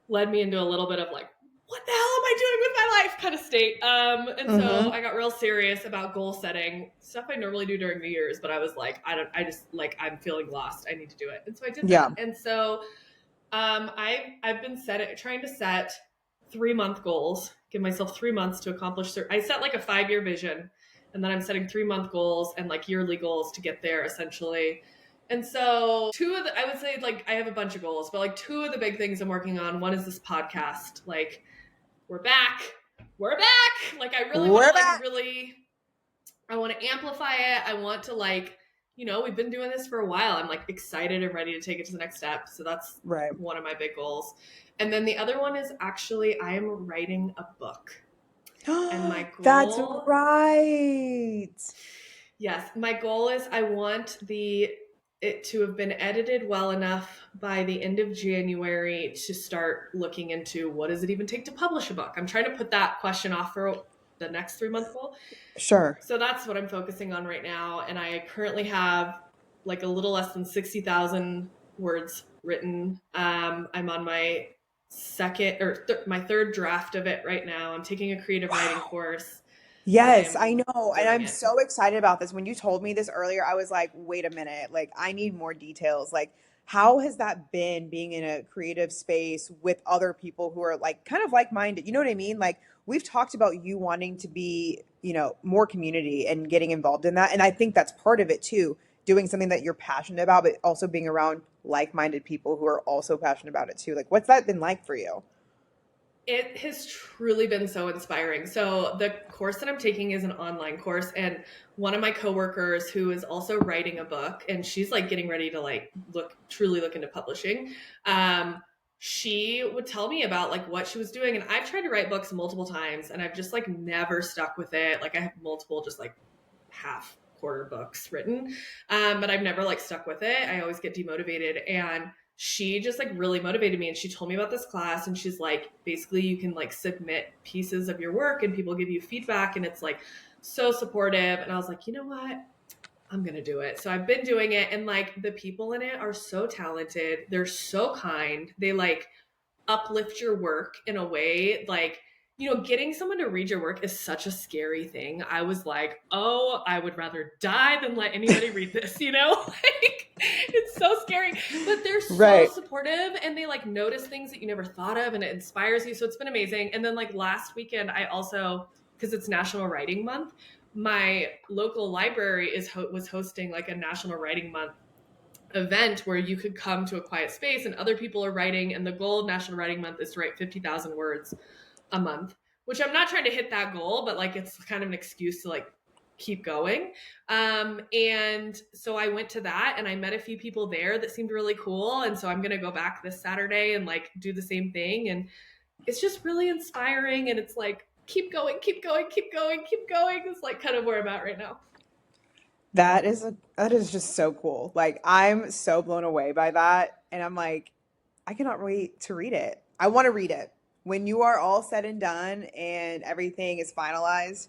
led me into a little bit of like, what the hell am I doing with my life kind of state. And so I got real serious about goal setting, stuff I normally do during New Year's, but I was like, I'm feeling lost. I need to do it. And so I did that. And so I've been trying to set 3-month goals, give myself 3 months to accomplish. I set like a 5-year vision, and then I'm setting 3-month goals and like yearly goals to get there essentially. And so I would say like I have a bunch of goals, but like 2 of the big things I'm working on. One is this podcast. Like we're back. Like I really want to I want to amplify it. I want to like, you know, we've been doing this for a while. I'm like excited and ready to take it to the next step. So that's one of my big goals. And then the other one is actually I am writing a book. And my goal, that's right. Yes, my goal is I want it to have been edited well enough by the end of January to start looking into what does it even take to publish a book. I'm trying to put that question off for the next 3-month goal. Sure. So that's what I'm focusing on right now. And I currently have like a little less than 60,000 words written. I'm on my my third draft of it right now. I'm taking a creative writing course. Yes, I know. And I'm so excited about this. When you told me this earlier, I was like, wait a minute. Like, I need more details. Like, how has that been being in a creative space with other people who are like kind of like-minded? You know what I mean? Like, we've talked about you wanting to be, you know, more community and getting involved in that. And I think that's part of it too, doing something that you're passionate about, but also being around like-minded people who are also passionate about it too. Like, what's that been like for you? It has truly been so inspiring. So the course that I'm taking is an online course, and one of my coworkers who is also writing a book, and she's like getting ready to like truly look into publishing. She would tell me about like what she was doing, and I've tried to write books multiple times, and I've just like never stuck with it. Like I have multiple just like half quarter books written, but I've never like stuck with it. I always get demotivated, and she just like really motivated me, and she told me about this class, and she's like, basically you can like submit pieces of your work and people give you feedback, and it's like so supportive. And I was like, you know what? I'm going to do it. So I've been doing it, and like the people in it are so talented. They're so kind. They like uplift your work in a way like, you know, getting someone to read your work is such a scary thing. I was like, oh, I would rather die than let anybody read this, you know? Like, it's so scary. But they're so supportive, and they like notice things that you never thought of, and it inspires you. So it's been amazing. And then like last weekend, I also, because it's National Writing Month, my local library was hosting like a National Writing Month event where you could come to a quiet space and other people are writing. And the goal of National Writing Month is to write 50,000 words a month, which I'm not trying to hit that goal, but like it's kind of an excuse to like keep going. And so I went to that, and I met a few people there that seemed really cool. And so I'm going to go back this Saturday and like do the same thing. And it's just really inspiring. And it's like, keep going. It's like kind of where I'm at right now. That is just so cool. Like I'm so blown away by that, and I'm like, I cannot wait to read it. I want to read it. When you are all said and done and everything is finalized,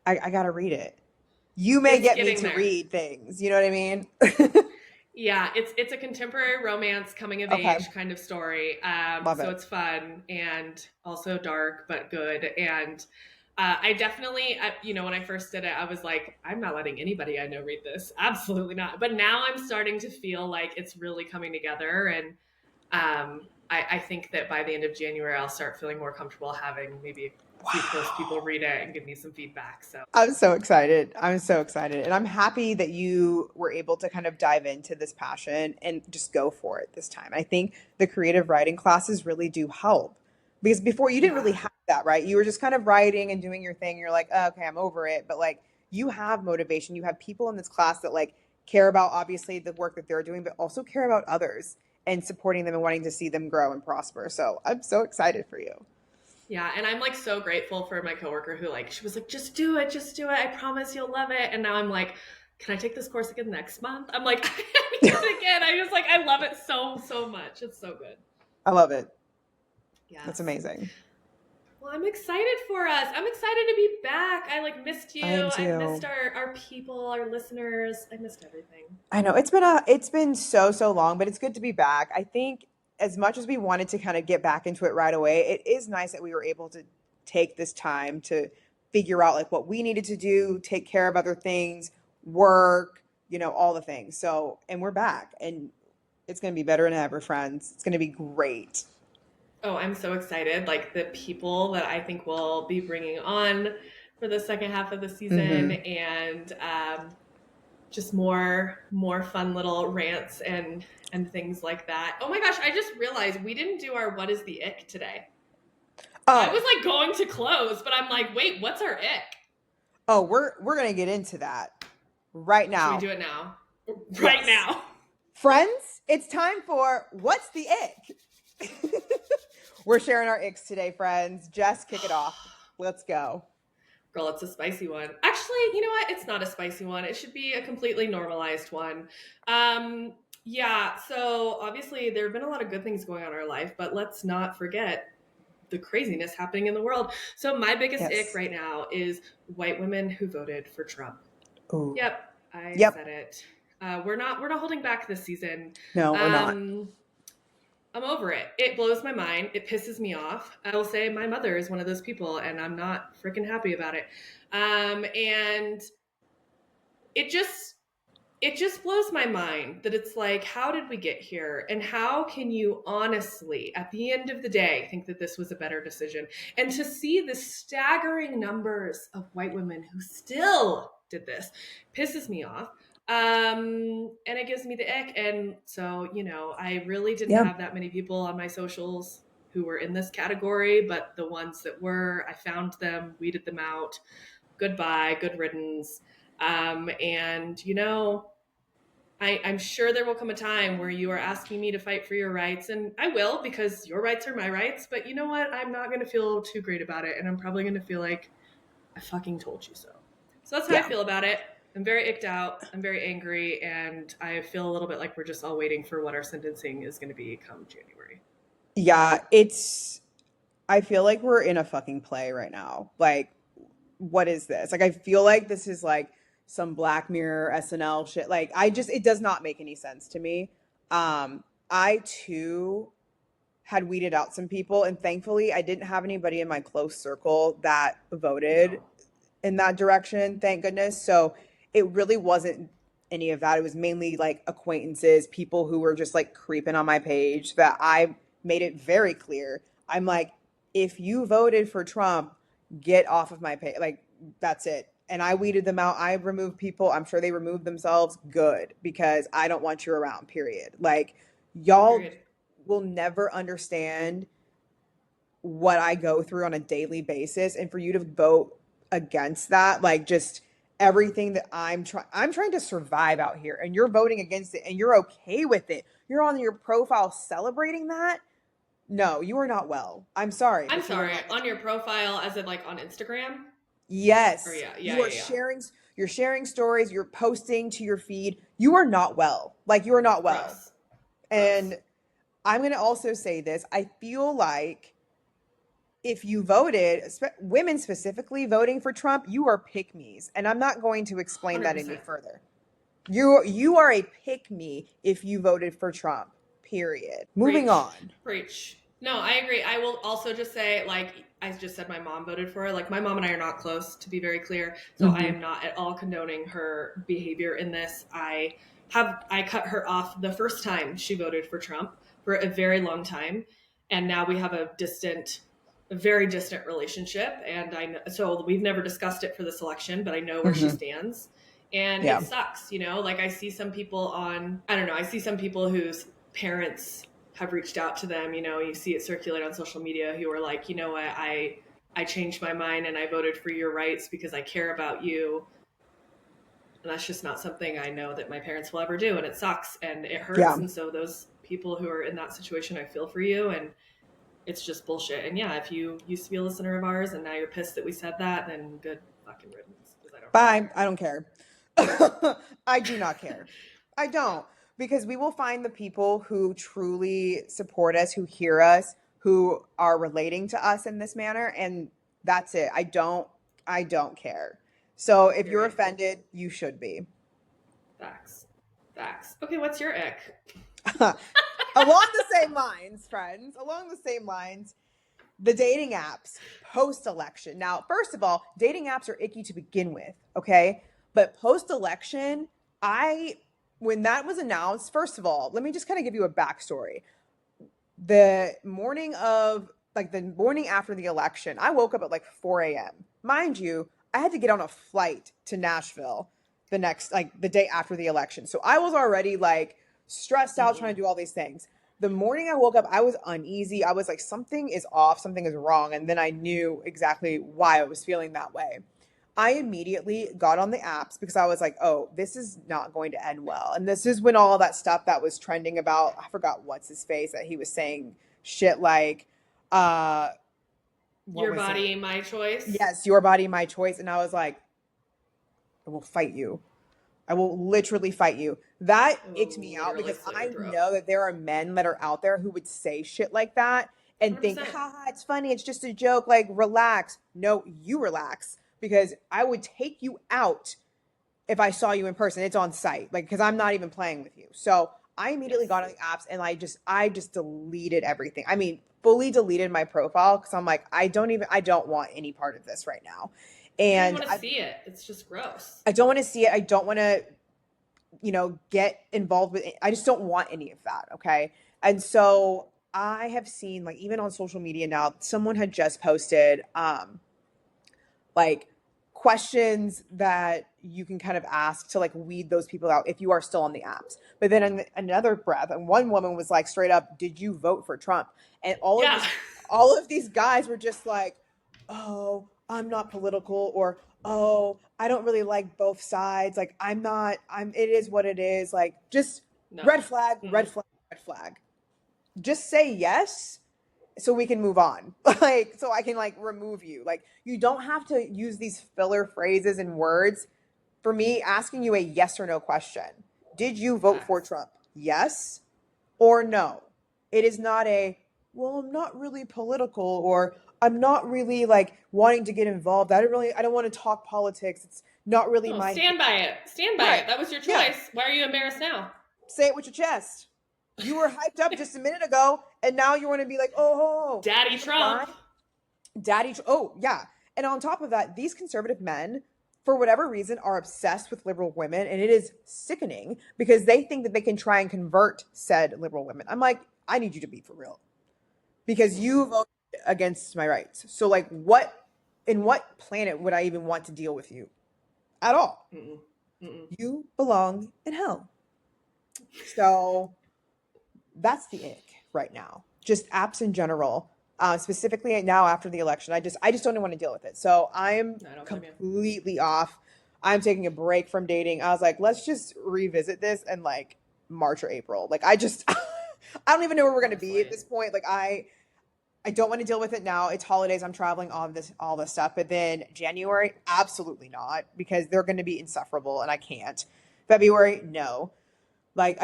I gotta read it. You may It's get me getting to there. read things. You know what I mean? Yeah, it's a contemporary romance coming of Okay, age kind of story. love So it. it's fun and also dark but good. And I definitely, when I first did it, I was like, I'm not letting anybody I know read this. Absolutely not. But now I'm starting to feel like it's really coming together, and I think that by the end of January, I'll start feeling more comfortable having maybe a few close people Wow. read it and give me some feedback. So I'm so excited. I'm so excited. And I'm happy that you were able to kind of dive into this passion and just go for it this time. I think the creative writing classes really do help because before you didn't really yeah. have that, right? You were just kind of writing and doing your thing. You're like, oh, okay, I'm over it. But like you have motivation. You have people in this class that like care about obviously the work that they're doing, but also care about others and supporting them and wanting to see them grow and prosper. So I'm so excited for you. Yeah, and I'm like so grateful for my coworker who like she was like, just do it. I promise you'll love it. And now I'm like, can I take this course again next month? I'm like, I need it again. I just like I love it so much. It's so good. I love it. That's Yes. amazing. Well, I'm excited for us. I'm excited to be back. I like missed I you. am I've missed too. our people, our listeners. I missed everything. I know it's been so long, but it's good to be back. I think as much as we wanted to kind of get back into it right away, it is nice that we were able to take this time to figure out like what we needed to do, take care of other things, work, all the things. So, and we're back and it's going to be better than ever, friends. It's going to be great. Oh, I'm so excited. Like the people that I think we'll be bringing on for the second half of the season, Hmm. and just more fun little rants and things like that. Oh my gosh, I just realized we didn't do our what is the ick today. I Oh, was like going to close, but I'm like, wait, what's our ick? we're going to get into that right Should we now. do it now? Right Yes. now. Friends, it's time for What's the Ick? We're sharing our icks today, friends. Jess, kick it off. Let's go. Girl, it's a spicy one. Actually, you know what? It's not a spicy one. It should be a completely normalized one. Yeah, so obviously there have been a lot of good things going on in our life, but let's not forget the craziness happening in the world. So my biggest ick Yes. right now is white women who voted for Trump. Ooh. Yep, I Yep. said it. We're not holding back this season. No, we're not. Um, I'm over it. It blows my mind. It pisses me off. I will say my mother is one of those people, and I'm not freaking happy about it. And it just blows my mind that it's like, how did we get here? And how can you honestly, at the end of the day, think that this was a better decision? And to see the staggering numbers of white women who still did this pisses me off. And it gives me the ick. And so, I really didn't Yeah. have that many people on my socials who were in this category, but the ones that were, I found them, weeded them out. Goodbye, good riddance. And I'm sure there will come a time where you are asking me to fight for your rights, and I will, because your rights are my rights. But you know what? I'm not going to feel too great about it, and I'm probably going to feel like I fucking told you so. So that's how I Yeah. feel about it. I'm very icked out. I'm very angry, and I feel a little bit like we're just all waiting for what our sentencing is going to be come January. Yeah. I feel like we're in a fucking play right now. Like, what is this? Like, I feel like this is like some Black Mirror SNL shit. Like, it does not make any sense to me. I too had weeded out some people, and thankfully, I didn't have anybody in my close circle that voted No. in that direction, thank goodness. So it really wasn't any of that. It was mainly like acquaintances, people who were just like creeping on my page that I made it very clear. I'm like, if you voted for Trump, get off of my page. Like, that's it. And I weeded them out. I removed people. I'm sure they removed themselves. Good, because I don't want you around, period. Like, y'all Period. will never understand what I go through on a daily basis. And for you to vote against that, like just everything that I'm trying to survive out here and you're voting against it and you're okay with it. You're on your profile celebrating that. No, you are not well. I'm sorry, I'm but you are sorry. not On well. your profile, as in like on Instagram? Or Yes, yeah, yeah, you are yeah, yeah. sharing. you're sharing stories, you're posting to your feed. You are not well. Like, you are not well. Gross. And I'm going to also say this. I feel like if you voted, women specifically voting for Trump, you are pick-me's. And I'm not going to explain that any 100%. further. You are a pick-me if you voted for Trump, period. Moving on. Preach. No, I agree. I will also just say, like, I just said my mom voted for her. Like, my mom and I are not close, to be very clear. So I am not at all condoning her behavior in this. I cut her off the first time she voted for Trump for a very long time. And now we have a very distant relationship. And so we've never discussed it for this election, but I know where she stands. And it sucks, you know, like I see some people I see some people whose parents have reached out to them, you know, you see it circulate on social media, who are like, you know what, I changed my mind and I voted for your rights because I care about you. And that's just not something I know that my parents will ever do. And it sucks and it hurts. Yeah. And so those people who are in that situation, I feel for you. And it's just bullshit. And yeah, if you used to be a listener of ours and now you're pissed that we said that, then good fucking riddance. Bye. I don't care. I do not care. I don't. Because we will find the people who truly support us, who hear us, who are relating to us in this manner. And that's it. I don't care. So if you're offended, you should be. Facts. Okay, what's your ick? Along the same lines, friends, the dating apps post-election. Now, first of all, dating apps are icky to begin with, okay? But post-election, when that was announced, first of all, let me just kind of give you a backstory. The morning after the election, I woke up at like 4 a.m. Mind you, I had to get on a flight to Nashville the day after the election. So I was already like stressed out trying to do all these things. The morning I woke up, I was uneasy. I was like, something is off, something is wrong. And then I knew exactly why I was feeling that way. I immediately got on the apps because I was like, oh, this is not going to end well. And this is when all that stuff that was trending about, I forgot what's his face, that he was saying shit like, your body, my choice. Yes, your body, my choice. And I was like, I will fight you. I will literally fight you. That icked me out because I know that there are men that are out there who would say shit like that and 100%. Think, haha, it's funny. It's just a joke. Like, relax. No, you relax. Because I would take you out if I saw you in person. It's on site, like, because I'm not even playing with you. So I immediately got on the apps and I just deleted everything. I mean, fully deleted my profile because I'm like, I don't want any part of this right now. And I don't want to see it. It's just gross. I don't want to see it. I don't want to, get involved with it. I just don't want any of that. Okay. And so I have seen, like, even on social media now, someone had just posted, like, questions that you can kind of ask to like weed those people out if you are still on the apps. But then in another breath, and one woman was like, straight up, did you vote for Trump? And all of these guys were just like, oh, I'm not political, or, oh, I don't really like both sides. Like, it is what it is. Like, just red flag, red flag, red flag. Just say yes. So we can move on, like, so I can like remove you. Like, you don't have to use these filler phrases and words for me asking you a yes or no question. Did you vote for Trump? Yes or no? It is not well, I'm not really political, or I'm not really like wanting to get involved. I don't want to talk politics. It's not really my. Stand by it. Stand by it. That was your choice. Yeah. Why are you embarrassed now? Say it with your chest. You were hyped up just a minute ago, and now you want to be like, oh, Daddy Trump. Oh, yeah. And on top of that, these conservative men, for whatever reason, are obsessed with liberal women, and it is sickening because they think that they can try and convert said liberal women. I'm like, I need you to be for real because you voted against my rights. So, like, in what planet would I even want to deal with you at all? You belong in hell. So that's the ick right now. Just apps in general, specifically now after the election. I just don't want to deal with it. So I'm completely off. I'm taking a break from dating. I was like, let's just revisit this in like March or April. Like, I don't even know where we're going to be at this point. Like, I don't want to deal with it now. It's holidays. I'm traveling, all this stuff. But then January, absolutely not, because they're going to be insufferable and I can't. February, no. Like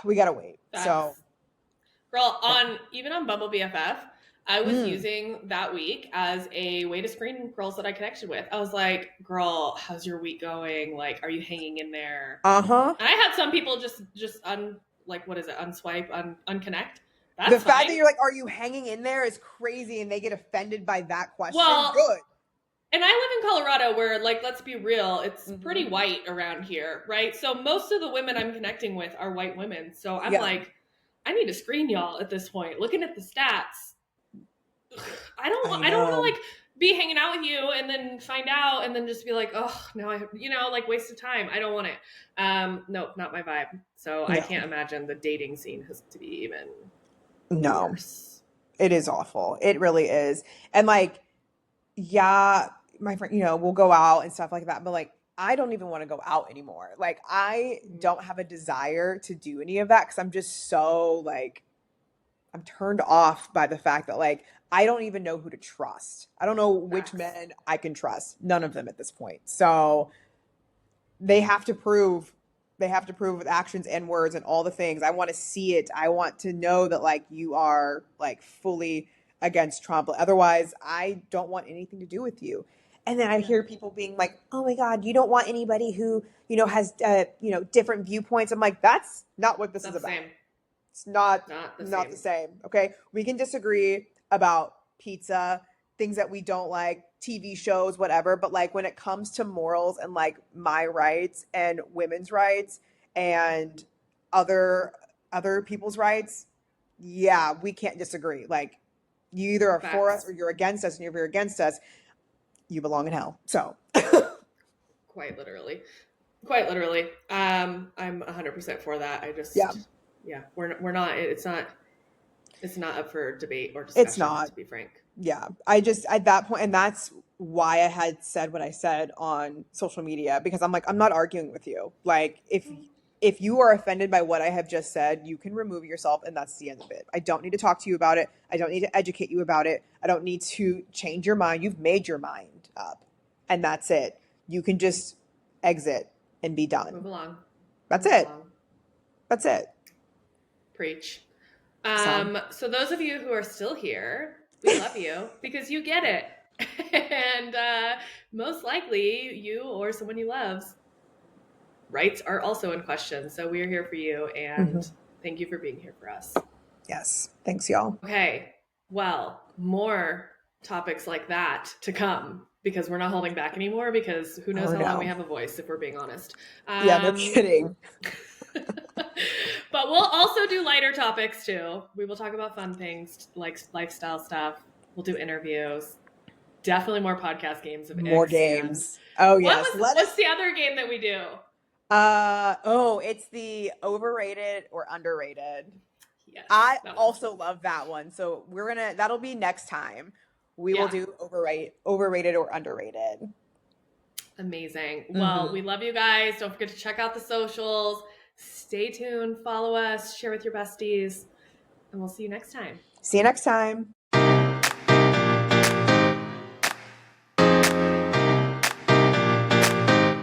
we gotta wait. So, girl, even on Bumble BFF, I was using that week as a way to screen girls that I connected with. I was like, girl, how's your week going? Like, are you hanging in there? Uh-huh. And I had some people just unswipe, unconnect. That's the fact fine. that you're like, are you hanging in there is crazy, and they get offended by that question. Well, good. And I live in Colorado where, like, let's be real, it's pretty white around here, right? So most of the women I'm connecting with are white women. So I'm like, I need to screen y'all at this point. Looking at the stats, I don't want to like be hanging out with you and then find out and then just be like, oh, now I have, like waste of time. I don't want it. No, not my vibe. So I can't imagine the dating scene has to be even worse. It is awful. It really is. And like, yeah, my friend, we'll go out and stuff like that. But like, I don't even want to go out anymore. Like, I don't have a desire to do any of that because I'm just so like, I'm turned off by the fact that like, I don't even know who to trust. I don't know which men I can trust. None of them at this point. So they have to prove with actions and words and all the things. I want to see it. I want to know that like you are like fully against Trump. Otherwise, I don't want anything to do with you. And then I hear people being like, oh my God, you don't want anybody who, has, different viewpoints. I'm like, that's not what this is about. It's not the same. Okay. We can disagree about pizza, things that we don't like, TV shows, whatever. But like when it comes to morals and like my rights and women's rights and other people's rights, yeah, we can't disagree. Like you either are for us or you're against us, and if you're against us, you belong in hell. So quite literally. I'm 100% for that. I just, we're not, it's not up for debate or discussion, it's not, to be frank. Yeah. I just, at that point, and that's why I had said what I said on social media, because I'm like, I'm not arguing with you. Like if you are offended by what I have just said, you can remove yourself and that's the end of it. I don't need to talk to you about it. I don't need to educate you about it. I don't need to change your mind. You've made your mind up and that's it. You can just exit and be done. Move along. That's it. That's it. Preach. So those of you who are still here, we love you because you get it. And most likely you or someone you love's rights are also in question. So we are here for you and thank you for being here for us. Yes. Thanks, y'all. Okay. Well, more topics like that to come because we're not holding back anymore because who knows how long we have a voice if we're being honest. Yeah, no kidding. But we'll also do lighter topics too. We will talk about fun things like lifestyle stuff. We'll do interviews. Definitely more podcast games of more Icks. games. Oh yes. What's the other game that we do? It's the overrated or underrated. Yes. I also love that one. So that'll be next time. We will do overrated or underrated. Amazing. Well, we love you guys. Don't forget to check out the socials. Stay tuned. Follow us. Share with your besties. And we'll see you next time. See you next time.